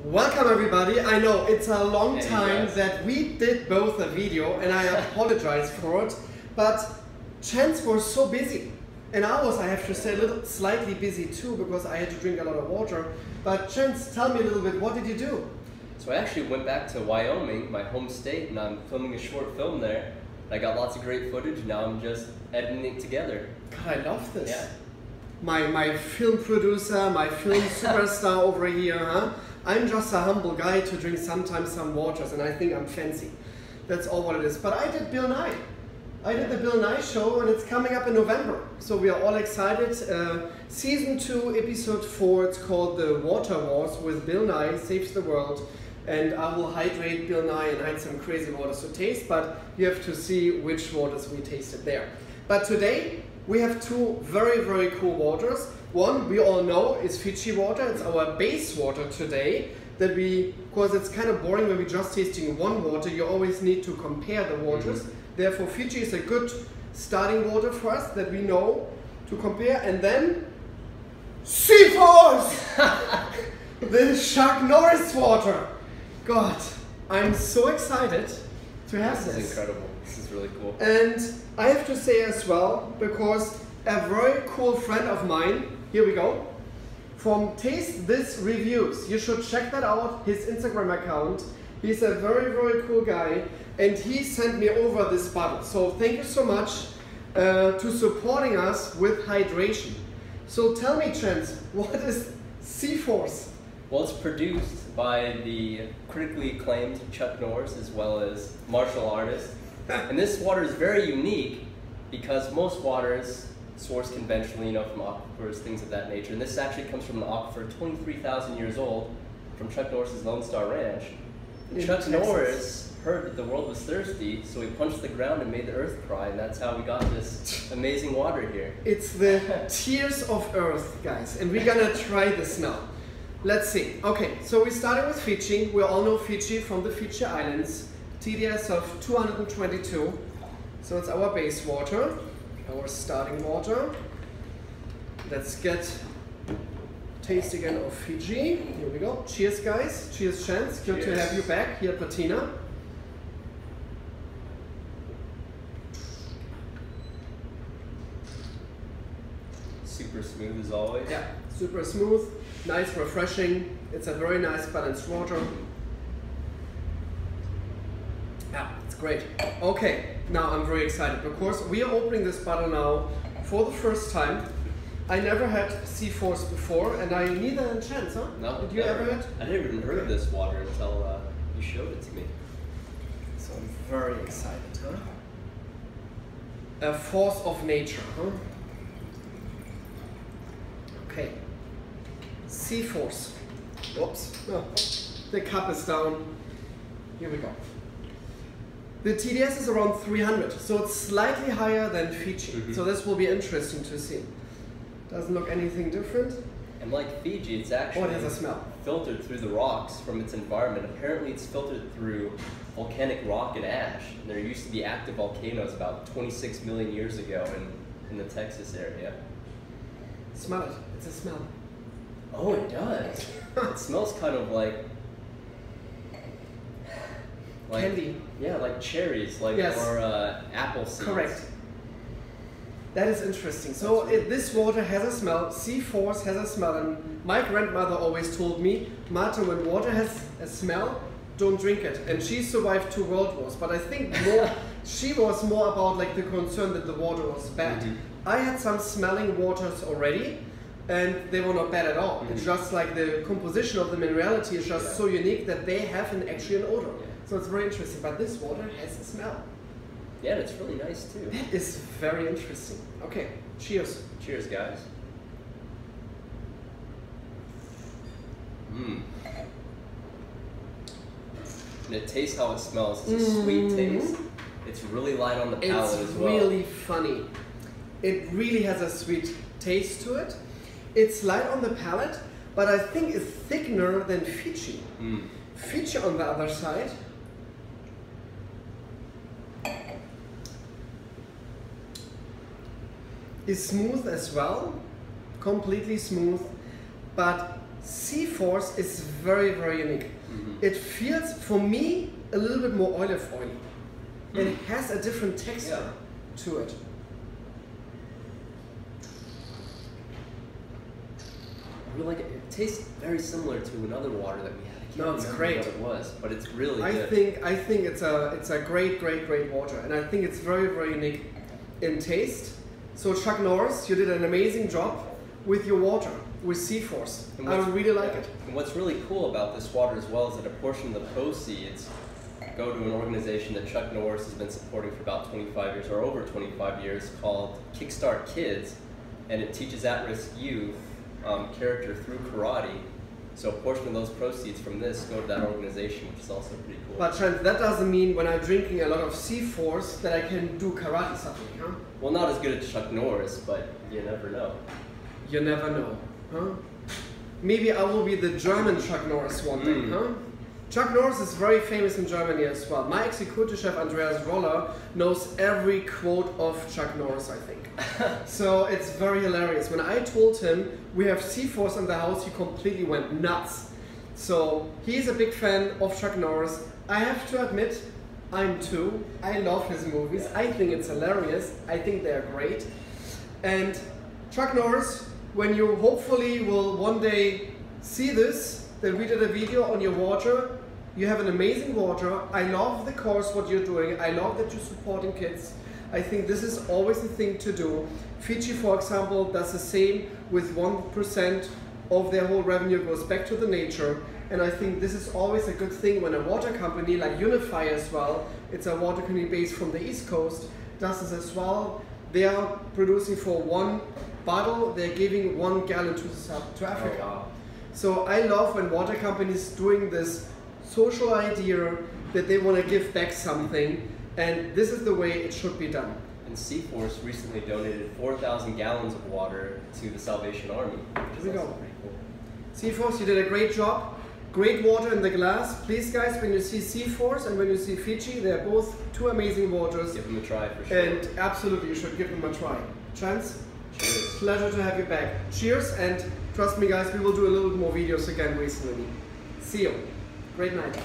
Welcome everybody. I know it's a long time that we did both a video and I apologize for it, but Chance was so busy and I have to say, slightly busy too because I had to drink a lot of water. But Chance, tell me a little bit, what did you do? So I actually went back to Wyoming, my home state, and I'm filming a short film there. I got lots of great footage, now I'm just editing it together. God, I love this. Yeah. My film producer, my film superstar over here, huh? I'm just a humble guy to drink sometimes some waters and I think I'm fancy. That's all what it is. But I did Bill Nye. I did the Bill Nye show and it's coming up in November. So we are all excited. Season 2, episode 4, it's called The Water Wars with Bill Nye Saves the World. And I will hydrate Bill Nye and hide some crazy waters to taste, but you have to see which waters we tasted there. But today we have two very, very cool waters. One we all know is Fiji Water. It's our base water today. Because it's kind of boring when we're just tasting one water, you always need to compare the waters. Therefore Fiji is a good starting water for us that we know to compare. And then CForce! The Norris water. God, I'm so excited to have this. This is incredible. This is really cool. And I have to say as well, because a very cool friend of mine, here we go, from Taste This Reviews, you should check that out, his Instagram account. He's a very, very cool guy, and he sent me over this bottle. So thank you so much to supporting us with hydration. So tell me, Chance, what is CForce? Well, it's produced by the critically acclaimed Chuck Norris as well as martial artist. And this water is very unique because most waters sourced conventionally, from aquifers, things of that nature. And this actually comes from an aquifer 23,000 years old from Chuck Norris's Lone Star Ranch. And Chuck Norris heard that the world was thirsty, so he punched the ground and made the earth cry, and that's how we got this amazing water here. It's the tears of earth, guys, and we're gonna try this now. Let's see. Okay, so we started with Fiji. We all know Fiji from the Fiji Islands. Tds of 222. So it's our base water, our starting water. Let's get taste again of Fiji. Here we go. Cheers, guys. Cheers, Chance. Good to have you back here at Patina. Super smooth as always. Yeah, super smooth. Nice, refreshing. It's a very nice balanced water. Yeah, it's great. Okay, now I'm very excited because we are opening this bottle now for the first time. I never had CForce before, and I neither had Chance, huh? No. Did you ever had? I never even heard of this water until you showed it to me. So I'm very excited, huh? A force of nature, huh? Okay. CForce. Oops. Oh, the cup is down. Here we go. The TDS is around 300, so it's slightly higher than Fiji. So this will be interesting to see. Doesn't look anything different. And like Fiji, it's actually it has a smell. Filtered through the rocks from its environment. Apparently it's filtered through volcanic rock and ash. And there used to be active volcanoes about 26 million years ago in the Texas area. Smell it. It's a smell. Oh, it does. It smells kind of like candy. Yeah, like cherries, or apple seeds. Correct. That is interesting. So this water has a smell. CForce has a smell, and my grandmother always told me, Martin, when water has a smell, don't drink it. And she survived 2 world wars, but I think she was more about the concern that the water was bad. I had some smelling waters already, and they were not bad at all. It's just like the composition of them in reality is just so unique that they have actually an odor. So it's very interesting, but this water has a smell. Yeah, and it's really nice too. That is very interesting. Okay, cheers. Cheers, guys. And it tastes how it smells. It's a sweet taste. It's really light on the palate as well. It's really funny. It really has a sweet taste to it. It's light on the palate, but I think it's thickener than Fiji. Fiji on the other side is smooth as well, completely smooth, but CForce is very, very unique. It feels, for me, a little bit more olive oily. It has a different texture to it. I really like it. It tastes very similar to another water that we had. No, it's great. What it was, but it's really good. I think it's a great water, and I think it's very, very unique in taste. So Chuck Norris, you did an amazing job with your water, with CForce. I really like it. And what's really cool about this water as well is that a portion of the proceeds go to an organization that Chuck Norris has been supporting for about 25 years, or over 25 years, called Kickstart Kids, and it teaches at-risk youth character through karate. So a portion of those proceeds from this go to that organization, which is also pretty cool. But Trent, that doesn't mean when I'm drinking a lot of CForce that I can do karate suddenly, huh? Well, not as good as Chuck Norris, but you never know. You never know, huh? Maybe I will be the German Chuck Norris one day, huh? Chuck Norris is very famous in Germany as well. My executive chef Andreas Roller knows every quote of Chuck Norris, I think. So it's very hilarious. When I told him we have CForce in the house, he completely went nuts. So he's a big fan of Chuck Norris. I have to admit, I'm too. I love his movies. I think it's hilarious. I think they're great. And Chuck Norris, when you hopefully will one day see this, that we did a video on your water, you have an amazing water. I love the course, what you're doing. I love that you're supporting kids. I think this is always the thing to do. Fiji, for example, does the same with 1% of their whole revenue goes back to the nature. And I think this is always a good thing when a water company like Unify as well, it's a water company based from the East Coast, does this as well. They are producing for 1 bottle, they're giving 1 gallon to Africa. Oh, wow. So I love when water companies doing this social idea that they want to give back something, and this is the way it should be done. And CForce recently donated 4,000 gallons of water to the Salvation Army, which is also pretty cool. CForce, you did a great job. Great water in the glass. Please guys, when you see CForce and when you see Fiji, they're both 2 amazing waters. Give them a try for sure. And absolutely, you should give them a try. Chance? Cheers. Pleasure to have you back. Cheers, and trust me guys, we will do a little bit more videos again recently. See you. Great night.